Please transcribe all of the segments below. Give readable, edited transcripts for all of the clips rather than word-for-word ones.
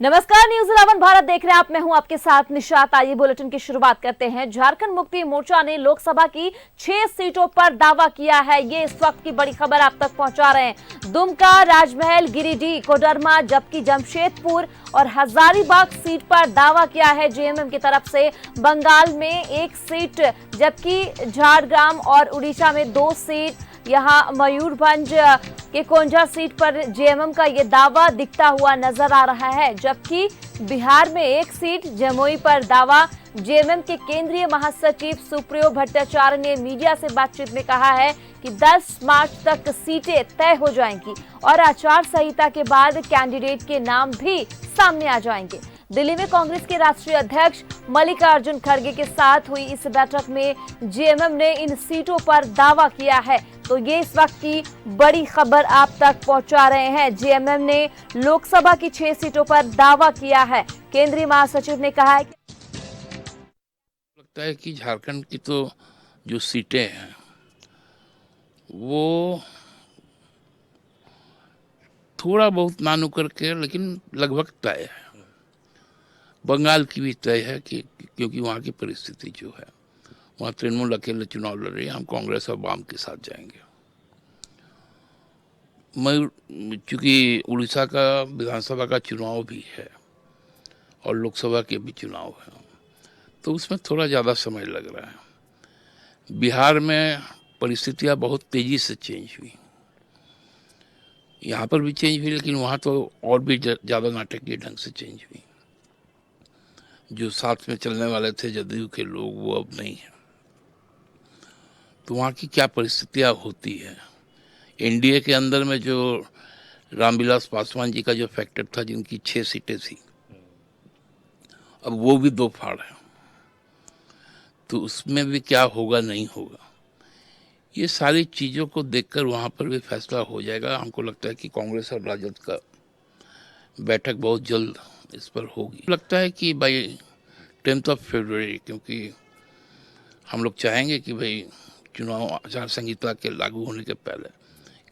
नमस्कार, न्यूज 11 भारत देख रहे हैं आप। मैं हूं आपके साथ निशात। आइए बुलेटिन की शुरुआत करते हैं। झारखंड मुक्ति मोर्चा ने लोकसभा की 6 सीटों पर दावा किया है। ये इस वक्त की बड़ी खबर आप तक पहुंचा रहे हैं। दुमका, राजमहल, गिरिडीह, कोडरमा, जबकि जमशेदपुर और हजारीबाग सीट पर दावा किया है जेएमएम की तरफ से। बंगाल में 1 सीट, जबकि झारग्राम और उड़ीसा में 2 सीट। यहां मयूरभंज के कोंझा सीट पर जेएमएम का ये दावा दिखता हुआ नजर आ रहा है, जबकि बिहार में 1 सीट जमुई पर दावा। जेएमएम के केंद्रीय महासचिव सुप्रियो भट्टाचार्य ने मीडिया से बातचीत में कहा है कि 10 मार्च तक सीटें तय हो जाएंगी और आचार संहिता के बाद कैंडिडेट के नाम भी सामने आ जाएंगे। दिल्ली में कांग्रेस के राष्ट्रीय अध्यक्ष मल्लिकार्जुन खड़गे के साथ हुई इस बैठक में जेएमएम ने इन सीटों पर दावा किया है। तो ये इस वक्त की बड़ी खबर आप तक पहुंचा रहे हैं। जेएमएम ने लोकसभा की 6 सीटों पर दावा किया है। केंद्रीय महासचिव ने कहा है कि लगता है कि झारखंड की तो जो सीटें हैं वो थोड़ा बहुत ना नुकर के, लेकिन लगभग तय है। बंगाल की भी तय है कि क्योंकि वहाँ की परिस्थिति जो है, वहाँ तृणमूल अकेले चुनाव लड़ रही है। हम कांग्रेस और वाम के साथ जाएंगे। चूंकि उड़ीसा का विधानसभा का चुनाव भी है और लोकसभा के भी चुनाव है, तो उसमें थोड़ा ज़्यादा समय लग रहा है। बिहार में परिस्थितियाँ बहुत तेज़ी से चेंज हुई, यहाँ पर भी चेंज हुई, लेकिन वहाँ तो और भी ज़्यादा नाटकीय ढंग से चेंज हुई। जो साथ में चलने वाले थे जदयू के लोग, वो अब नहीं है। तो वहाँ की क्या परिस्थितियाँ होती है। एनडीए के अंदर में जो रामविलास पासवान जी का जो फैक्टर था, जिनकी 6 सीटें थी, अब वो भी 2 फाड़ है। तो उसमें भी क्या होगा नहीं होगा, ये सारी चीज़ों को देखकर वहाँ पर भी फैसला हो जाएगा। हमको लगता है कि कांग्रेस और राजद का बैठक बहुत जल्द इस पर होगी। लगता है कि भाई 10 फरवरी, क्योंकि हम लोग चाहेंगे कि भाई चुनाव आचार संहिता के लागू होने के पहले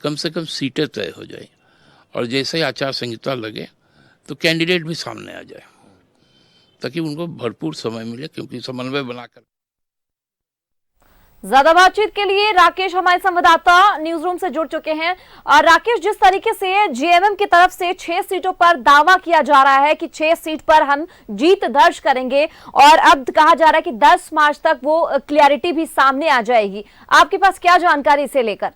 कम से कम सीटें तय हो जाए, और जैसे ही आचार संहिता लगे तो कैंडिडेट भी सामने आ जाए, ताकि उनको भरपूर समय मिले, क्योंकि समन्वय बनाकर। ज्यादा बातचीत के लिए राकेश हमारे संवाददाता न्यूज रूम से जुड़ चुके हैं। और राकेश, जिस तरीके से जेएमएम की तरफ से 6 सीटों पर दावा किया जा रहा है कि 6 सीट पर हम जीत दर्ज करेंगे, और अब कहा जा रहा है कि 10 मार्च तक वो क्लैरिटी भी सामने आ जाएगी, आपके पास क्या जानकारी इसे लेकर?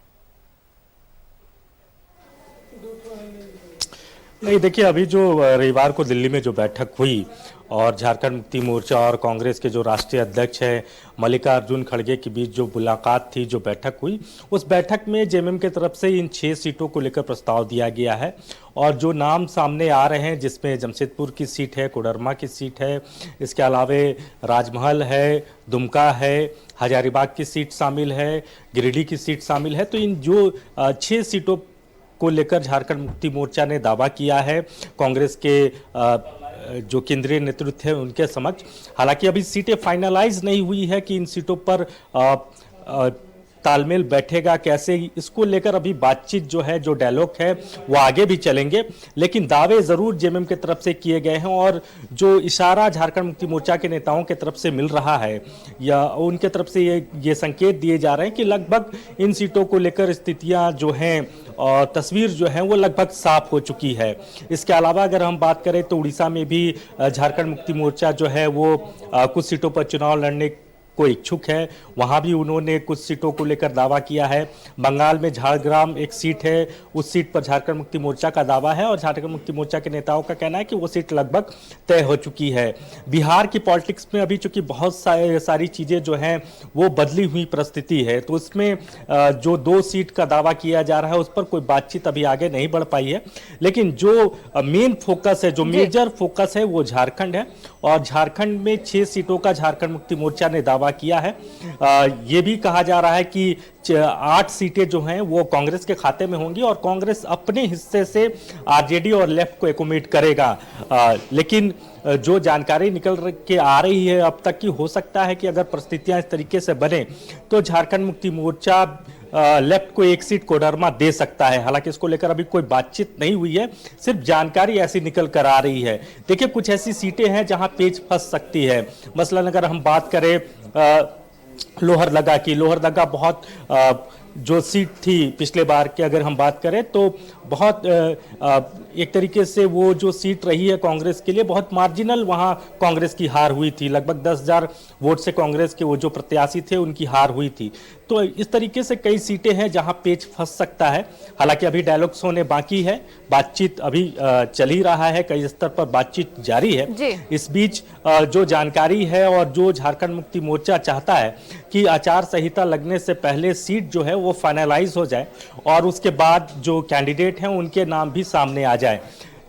नहीं, देखिए, अभी जो रविवार को दिल्ली में जो बैठक हुई और झारखंड मुक्ति मोर्चा और कांग्रेस के जो राष्ट्रीय अध्यक्ष हैं मल्लिकार्जुन खड़गे के बीच जो मुलाकात थी, जो बैठक हुई, उस बैठक में जेएमएम की तरफ से इन 6 सीटों को लेकर प्रस्ताव दिया गया है। और जो नाम सामने आ रहे हैं, जिसमें जमशेदपुर की सीट है, कोडरमा की सीट है, इसके अलावे राजमहल है, दुमका है, हजारीबाग की सीट शामिल है, गिरिडीह की सीट शामिल है। तो इन जो 6 सीटों को लेकर झारखंड मुक्ति मोर्चा ने दावा किया है कांग्रेस के जो केंद्रीय नेतृत्व है उनके समक्ष। हालांकि अभी सीटें फाइनलाइज नहीं हुई है कि इन सीटों पर तालमेल बैठेगा कैसे, इसको लेकर अभी बातचीत जो है, जो डायलॉग है, वो आगे भी चलेंगे। लेकिन दावे जरूर जेएमएम की तरफ से किए गए हैं, और जो इशारा झारखंड मुक्ति मोर्चा के नेताओं की तरफ से मिल रहा है, या उनके तरफ से ये संकेत दिए जा रहे हैं कि लगभग इन सीटों को लेकर स्थितियां जो हैं और तस्वीर जो है वो लगभग साफ हो चुकी है। इसके अलावा अगर हम बात करें तो उड़ीसा में भी झारखंड मुक्ति मोर्चा जो है वो कुछ सीटों पर चुनाव लड़ने को इच्छुक है। वहां भी उन्होंने कुछ सीटों को लेकर दावा किया है। बंगाल में झारग्राम एक सीट है, उस सीट पर झारखंड मुक्ति मोर्चा का दावा है, और झारखंड मुक्ति मोर्चा के नेताओं का कहना है कि वो सीट लगभग तय हो चुकी है। बिहार की पॉलिटिक्स में अभी चूंकि बहुत सारी चीजें जो हैं वो बदली हुई परिस्थिति है, तो उसमें जो 2 सीट का दावा किया जा रहा है उस पर कोई बातचीत अभी आगे नहीं बढ़ पाई है। लेकिन जो मेन फोकस है, जो मेजर फोकस है, वो झारखंड है, और झारखंड में 6 सीटों का झारखंड मुक्ति मोर्चा ने दावा किया है। ये भी कहा जा रहा है कि 8 सीटें जो हैं वो कांग्रेस के खाते में होंगी, और कांग्रेस अपने हिस्से से आरजेडी और लेफ्ट को एकोमोडेट करेगा। लेकिन जो जानकारी निकल के आ रही है अब तक की, हो सकता है कि अगर परिस्थितियां इस तरीके से बने तो झारखंड मुक्ति मोर्चा लेफ्ट को एक सीट कोडरमा दे सकता है। हालांकि इसको लेकर अभी कोई बातचीत नहीं हुई है, सिर्फ जानकारी ऐसी निकल कर आ रही है। देखिए, कुछ ऐसी सीटें हैं जहां पेच फंस सकती है। मसलन अगर हम बात करें लोहरदगा की, लोहरदगा बहुत जो सीट थी पिछले बार की अगर हम बात करें तो बहुत एक तरीके से वो जो सीट रही है कांग्रेस के लिए बहुत मार्जिनल, वहां कांग्रेस की हार हुई थी। लगभग 10,000 वोट से कांग्रेस के वो जो प्रत्याशी थे उनकी हार हुई थी। तो इस तरीके से कई सीटें हैं जहां पेच फंस सकता है। हालांकि अभी डायलॉग्स होने बाकी है, बातचीत अभी चल ही रहा है, कई स्तर पर बातचीत जारी है। इस बीच जो जानकारी है और जो झारखंड मुक्ति मोर्चा चाहता है कि आचार संहिता लगने से पहले सीट जो है वो फाइनलाइज हो जाए और उसके बाद जो कैंडिडेट हैं उनके नाम भी सामने आ जाए।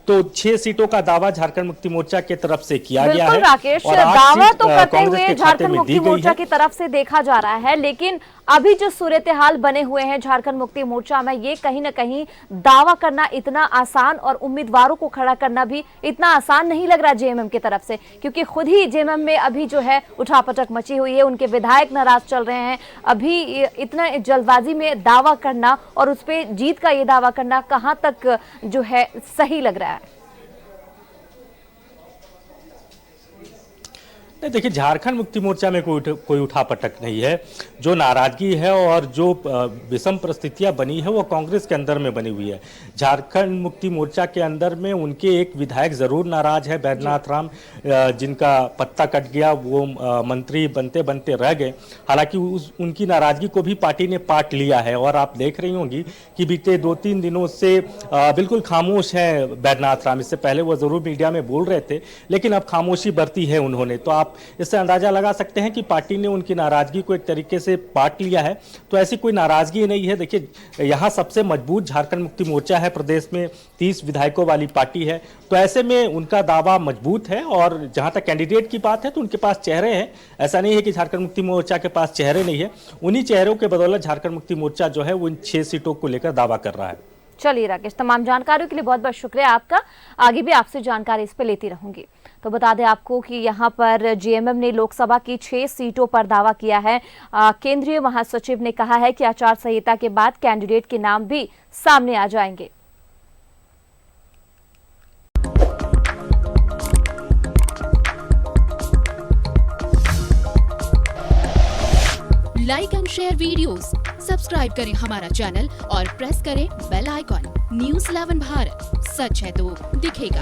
तो 6 सीटों का दावा झारखंड मुक्ति मोर्चा की तरफ से किया गया है। राकेश, दावा तो करते हुए झारखंड मुक्ति मोर्चा की तरफ से देखा जा रहा है, लेकिन अभी जो सूरत हाल बने हुए हैं झारखंड मुक्ति मोर्चा में, ये कहीं ना कहीं दावा करना इतना आसान और उम्मीदवारों को खड़ा करना भी इतना आसान नहीं लग रहा जेएमएम की तरफ से, क्योंकि खुद ही जेएमएम में अभी जो है उठापटक मची हुई है, उनके विधायक नाराज चल रहे हैं। अभी इतना जल्दबाजी में दावा करना और उस पर जीत का ये दावा करना कहां तक जो है सही लग रहा है? नहीं, देखिए, झारखंड मुक्ति मोर्चा में कोई उठापटक नहीं है। जो नाराजगी है और जो विषम परिस्थितियां बनी है वो कांग्रेस के अंदर में बनी हुई है। झारखंड मुक्ति मोर्चा के अंदर में उनके एक विधायक जरूर नाराज है, बैद्यनाथ राम, जिनका पत्ता कट गया, वो मंत्री बनते बनते रह गए। हालांकि उनकी नाराजगी को भी पार्टी ने पाट लिया है और आप देख रही होंगी कि बीते 2-3 दिनों से बिल्कुल खामोश है बैद्यनाथ राम। इससे पहले वो जरूर मीडिया में बोल रहे थे, लेकिन अब खामोशी बरती है उन्होंने। तो आप इससे अंदाजा लगा सकते हैं कि पार्टी ने उनकी नाराजगी को एक तरीके से पाट लिया है। तो ऐसी कोई नाराजगी नहीं है। देखिए, यहां सबसे मजबूत झारखंड मुक्ति मोर्चा है, प्रदेश में 30 विधायकों वाली पार्टी है, तो ऐसे में उनका दावा मजबूत है। और जहां तक कैंडिडेट की बात है तो उनके पास चेहरे हैं। ऐसा नहीं है कि झारखंड मुक्ति मोर्चा के पास चेहरे नहीं है। उन्हीं चेहरों के बदौलत झारखंड मुक्ति मोर्चा जो है वो इन 6 सीटों को लेकर दावा कर रहा है। चलिए राकेश, तमाम जानकारियों के लिए बहुत बहुत शुक्रिया आपका। आगे भी आपसे जानकारी इस पे लेती रहूंगी। तो बता दें आपको कि यहां पर जेएमएम ने लोकसभा की 6 सीटों पर दावा किया है। केंद्रीय महासचिव ने कहा है कि आचार संहिता के बाद कैंडिडेट के नाम भी सामने आ जाएंगे। Like and share videos, subscribe करें हमारा चैनल और प्रेस करें बेल आइकॉन। News 11 भारत, सच है तो दिखेगा।